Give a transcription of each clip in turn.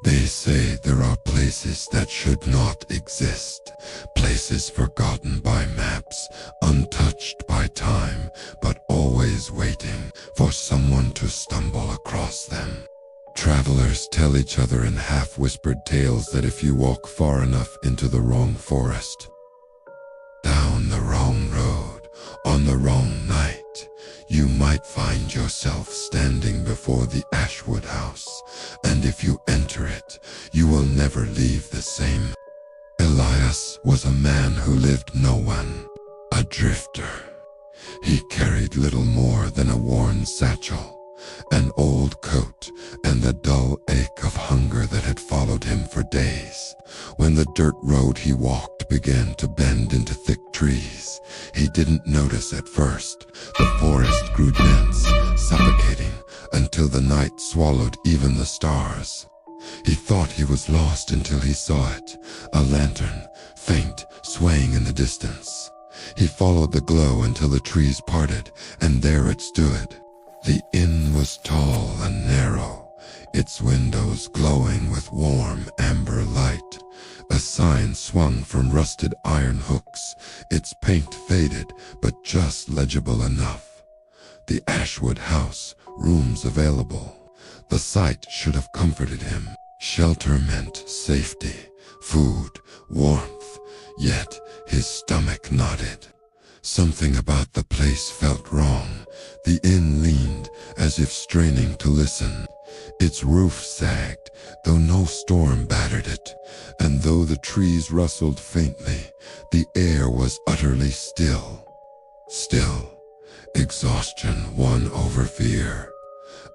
They say there are places that should not exist, places forgotten by maps, untouched by time, but always waiting for someone to stumble across them. Travelers tell each other in half-whispered tales that if you walk far enough into the wrong forest, down the wrong road, on the wrong night, you might find yourself standing before the Ashwood House, and if you enter it, you will never leave the same. Elias was a man who lived no one, a drifter. He carried little more than a worn satchel, an old coat, and the dull ache of hunger that had followed him for days. When the dirt road he walked began to bend into thick trees, he didn't notice at first. The forest grew dense, suffocating, until the night swallowed even the stars. He thought he was lost until he saw it, a lantern, faint, swaying in the distance. He followed the glow until the trees parted, and there it stood. The inn was tall and narrow, its windows glowing with warm amber light. A sign swung from rusted iron hooks, its paint faded but just legible enough. The Ashwood House, rooms available. The sight should have comforted him. Shelter meant safety, food, warmth, yet his stomach nodded. Something about the place felt wrong. The inn leaned, as if straining to listen. Its roof sagged, though no storm battered it, and though the trees rustled faintly, the air was utterly still. Still, exhaustion won over fear.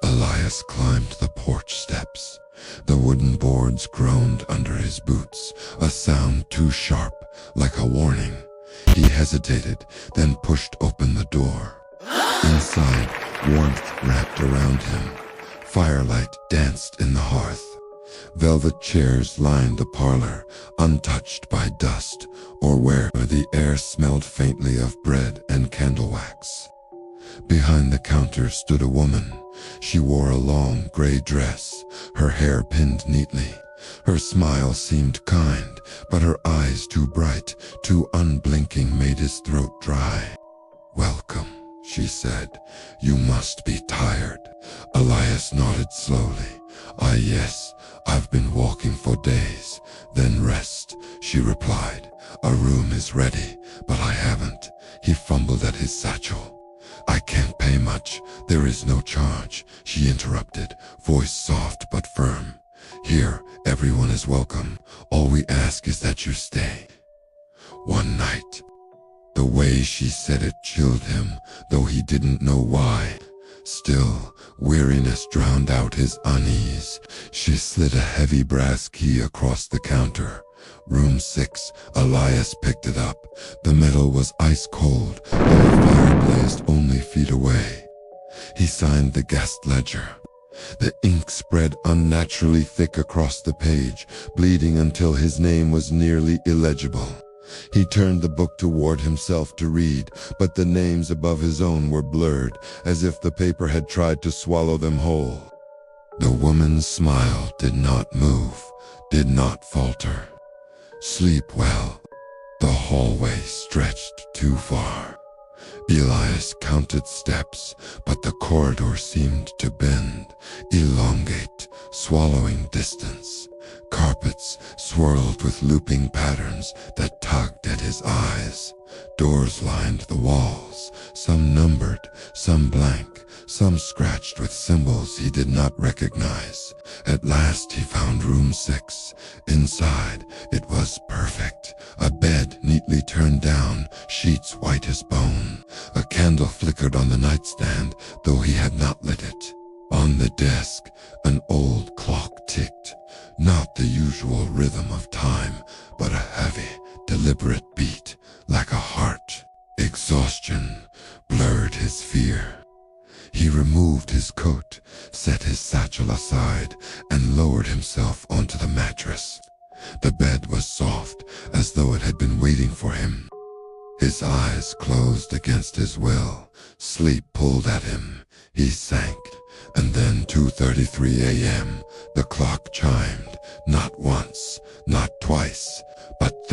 Elias climbed the porch steps. The wooden boards groaned under his boots, a sound too sharp, like a warning. He hesitated, then pushed open the door. Inside, warmth wrapped around him. Firelight danced in the hearth. Velvet chairs lined the parlor, untouched by dust, or where the air smelled faintly of bread and candle wax. Behind the counter stood a woman. She wore a long gray dress, her hair pinned neatly. Her smile seemed kind, but her eyes too bright, too unblinking, made his throat dry. "Welcome," she said. "You must be tired." Elias nodded slowly. Yes, I've been walking for days." "Then rest," she replied. "A room is ready, but I haven't." He fumbled at his satchel. "I can't pay much. There is no charge," she interrupted, voice soft but firm. "Here, everyone is welcome. All we ask is that you stay one night." The way she said it chilled him, though he didn't know why. Still, weariness drowned out his unease. She slid a heavy brass key across the counter. "Room 6, Elias picked it up. The metal was ice cold, though the fire blazed only feet away. He signed the guest ledger. The ink spread unnaturally thick across the page, bleeding until his name was nearly illegible. He turned the book toward himself to read, but the names above his own were blurred, as if the paper had tried to swallow them whole. The woman's smile did not move, did not falter. "Sleep well." The hallway stretched too far. Elias counted steps, but the corridor seemed to bend, elongate, swallowing distance. Carpets swirled with looping patterns that tugged at his eyes. Doors lined the walls, some numbered, some blank, some scratched with symbols he did not recognize. At last he found room 6. Inside, it was perfect. A bed neatly turned down, sheets white as bone. A candle flickered on the nightstand, though he had not lit it. On the desk, an old clock ticked, not the usual rhythm of time, but a heavy, deliberate beat, like a heart. Exhaustion blurred his fear. He removed his coat, set his satchel aside, and lowered himself onto the mattress. The bed was soft, as though it had been waiting for him. His eyes closed against his will. Sleep pulled at him. He sank, and then 2:33 a.m., the clock chimed.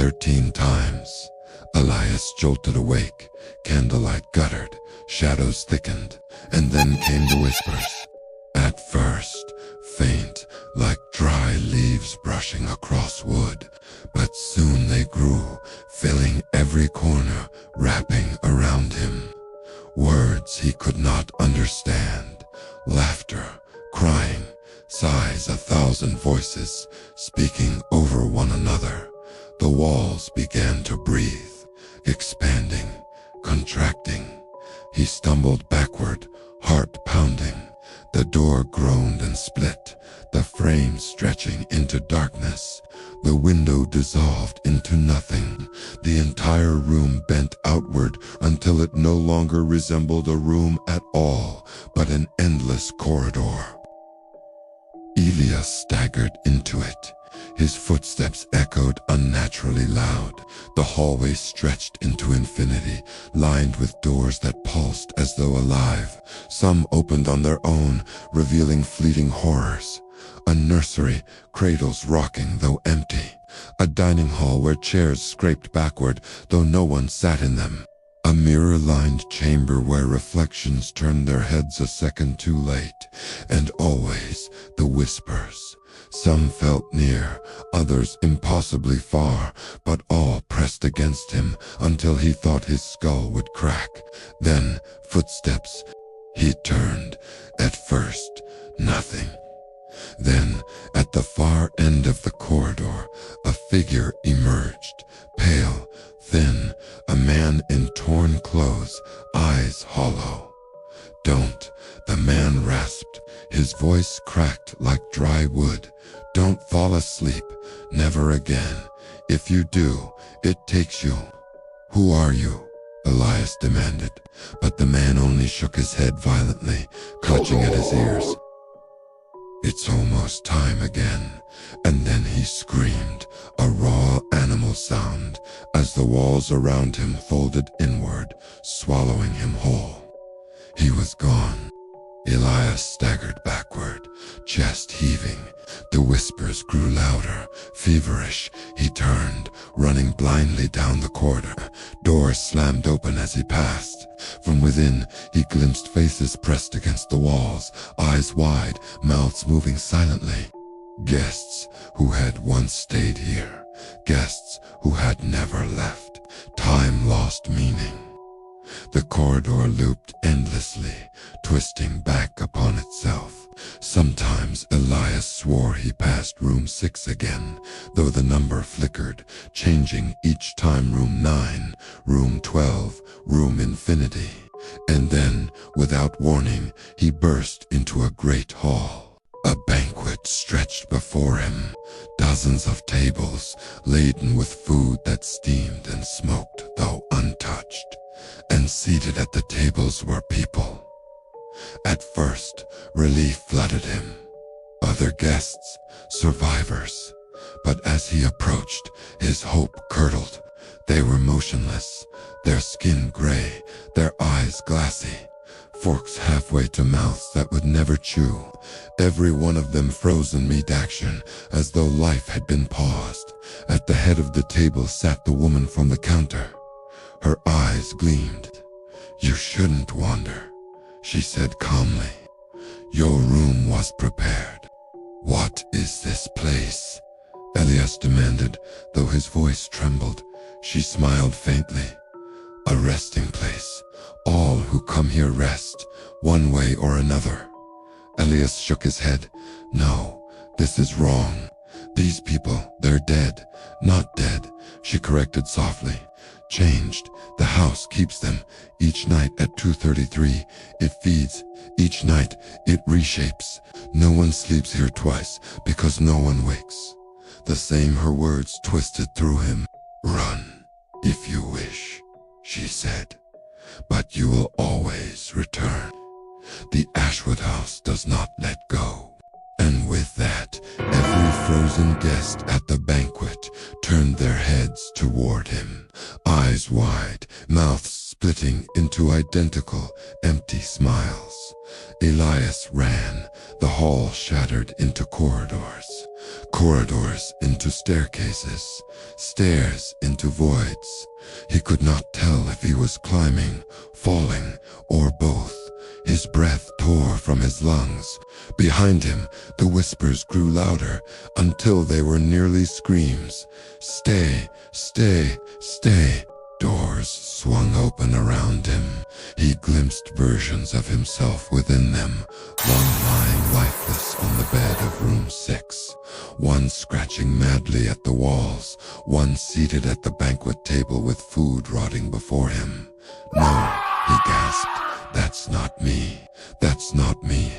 13 times. Elias jolted awake, candlelight guttered, shadows thickened, and then came the whispers. At first, faint, like dry leaves brushing across wood, but soon they grew, filling every corner, wrapping around him. Words he could not understand, laughter, crying, sighs, 1,000 voices, speaking over one another. The walls began to breathe, expanding, contracting. He stumbled backward, heart pounding. The door groaned and split, the frame stretching into darkness. The window dissolved into nothing. The entire room bent outward until it no longer resembled a room at all, but an endless corridor. Elias staggered into it. His footsteps echoed unnaturally loud. The hallway stretched into infinity, lined with doors that pulsed as though alive. Some opened on their own, revealing fleeting horrors. A nursery, cradles rocking though empty. A dining hall where chairs scraped backward, though no one sat in them. A mirror-lined chamber where reflections turned their heads a second too late. And always the whispers. Some felt near, others impossibly far, but all pressed against him until he thought his skull would crack. Then, footsteps. He turned. At first, nothing. Then, at the far end of the corridor, a figure emerged, pale, thin, a man in torn clothes, eyes hollow. "Don't," the man rasped, his voice cracked like dry wood. "Don't fall asleep, never again. If you do, it takes you." "Who are you?" Elias demanded, but the man only shook his head violently, clutching at his ears. "It's almost time again." And then he screamed, a raw animal sound, as the walls around him folded inward, swallowing him whole. He was gone. Elias staggered backward, chest heaving. The whispers grew louder, feverish. He turned, running blindly down the corridor. Doors slammed open as he passed. From within, he glimpsed faces pressed against the walls, eyes wide, mouths moving silently. Guests who had once stayed here. Guests who had never left. Time lost meaning. The corridor looped endlessly, twisting back upon itself. Sometimes Elias swore he passed room 6 again, though the number flickered, changing each time room 9, room 12, room infinity. And then, without warning, he burst into a great hall. A banquet stretched before him, dozens of tables laden with food that steamed and smoked though untouched. And seated at the tables were people. At first, relief flooded him. Other guests, survivors. But as he approached, his hope curdled. They were motionless, their skin gray, their eyes glassy. Forks halfway to mouths that would never chew. Every one of them frozen mid-action, as though life had been paused. At the head of the table sat the woman from the counter. Her eyes gleamed. "You shouldn't wander," she said calmly. "Your room was prepared." "What is this place?" Elias demanded, though his voice trembled. She smiled faintly. "A resting place. All who come here rest, one way or another." Elias shook his head. "No, this is wrong. These people, they're dead. Not dead," she corrected softly. "Changed. The house keeps them. Each night at 2:33, it feeds. Each night, it reshapes. No one sleeps here twice, because no one wakes." The same her words twisted through him. "Run, if you wish," she said. "But you will always return. The Ashwood House does not let go." And with that, every frozen guest at the banquet turned their heads toward him, eyes wide, mouths splitting into identical, empty smiles. Elias ran, the hall shattered into corridors. corridors into staircases, stairs into voids. He could not tell if he was climbing, falling, or both. His breath tore from his lungs. Behind him, the whispers grew louder until they were nearly screams. Stay, stay, stay. Doors swung open around him. He glimpsed versions of himself within them, one lying lifeless on the bed of room 6, one scratching madly at the walls, one seated at the banquet table with food rotting before him. No, he gasped, that's not me. That's not me.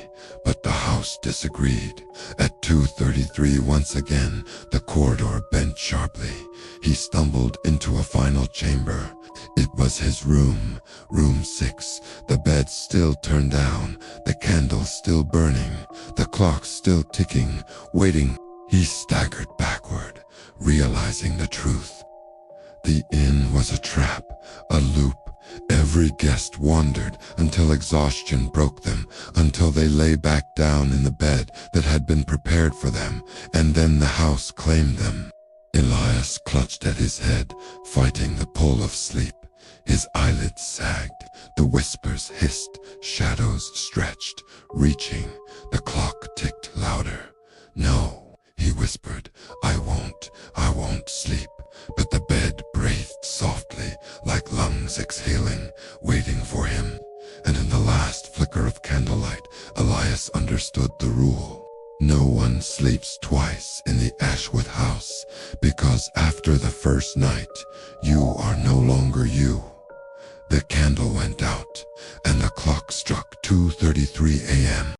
But the house disagreed. At 2:33 once again, the corridor bent sharply. He stumbled into a final chamber. It was his room, room 6, the bed still turned down, the candle still burning, the clock still ticking, waiting. He staggered backward, realizing the truth. The inn was a trap, a loop. Every guest wandered until exhaustion broke them, until they lay back down in the bed that had been prepared for them, and then the house claimed them. Elias clutched at his head, fighting the pull of sleep. His eyelids sagged, the whispers hissed, shadows stretched, reaching. The clock ticked louder. No, he whispered, I won't sleep. But the bed breathed softly, like lungs exhaling, waiting for him. And in the last flicker of candlelight, Elias understood the rule. No one sleeps twice in the Ashwood House, because after the first night, you are no longer you. The candle went out, and the clock struck 2:33 a.m.